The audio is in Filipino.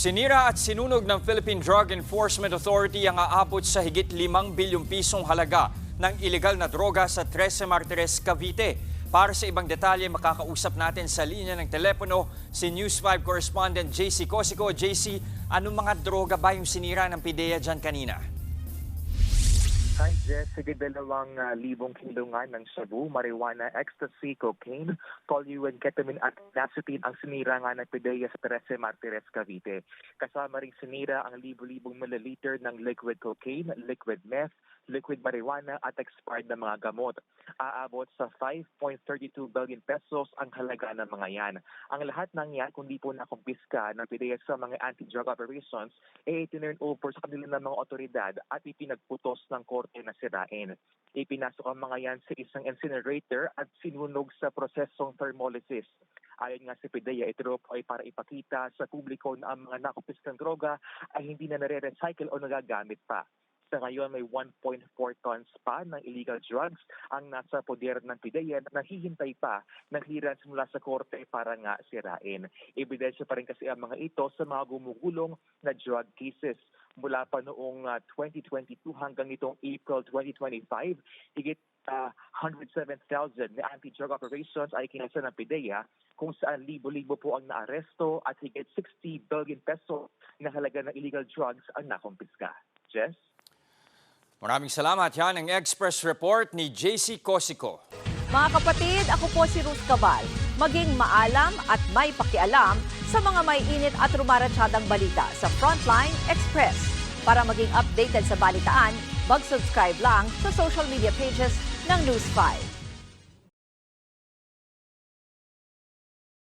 Sinira at sinunog ng Philippine Drug Enforcement Authority ang aabot sa higit 5 bilyong pisong halaga ng ilegal na droga sa 13 Martires, Cavite. Para sa ibang detalye, makakausap natin sa linya ng telepono si News 5 correspondent JC Cosico. JC, anong mga droga ba yung sinira ng PIDEA dyan kanina? Hi Jess, sige 2,000 kilongan ng shabu, marijuana, ecstasy, cocaine, toluene, ketamine at nacetin ang sinira nga ng PIDEA sa 13 Martires, Cavite. Kasama ring sinira ang libo-libong mililiter ng liquid cocaine, liquid meth, liquid marijuana at expired na mga gamot. Aabot sa 5.32 billion pesos ang halaga ng mga yan. Ang lahat ng yan, kung di po nakumpiska ng PIDEA sa mga anti-drug operations, itinurn over sa kanila ng mga otoridad at ipinagputos ng korte na sirain. Ipinasok ang mga yan sa isang incinerator at sinunog sa prosesong thermolysis. Ayon nga sa PIDEA, ito ay para ipakita sa publiko na ang mga nakumpiskang droga ay hindi na nare-recycle o nagagamit pa. Sa ngayon, may 1.4 tons pa ng illegal drugs ang nasa poder ng PIDEA na naghihintay pa ng clearance mula sa korte para nga sirain. Ebidensya pa rin kasi ang mga ito sa mga gumugulong na drug cases. Mula pa noong 2022 hanggang itong April 2025, higit 107,000 na anti-drug operations ay kinasa ng PIDEA kung saan libo-libo po ang naaresto at higit 60 billion pesos na halaga ng illegal drugs ang nakumpiska. Jess? Maraming salamat. Yan ang Express Report ni JC Cosico. Mga kapatid, ako po si Ruth Cabal. Maging maalam at may pakialam sa mga may init at rumaratsadang balita sa Frontline Express. Para maging updated sa balitaan, mag-subscribe lang sa social media pages ng News 5.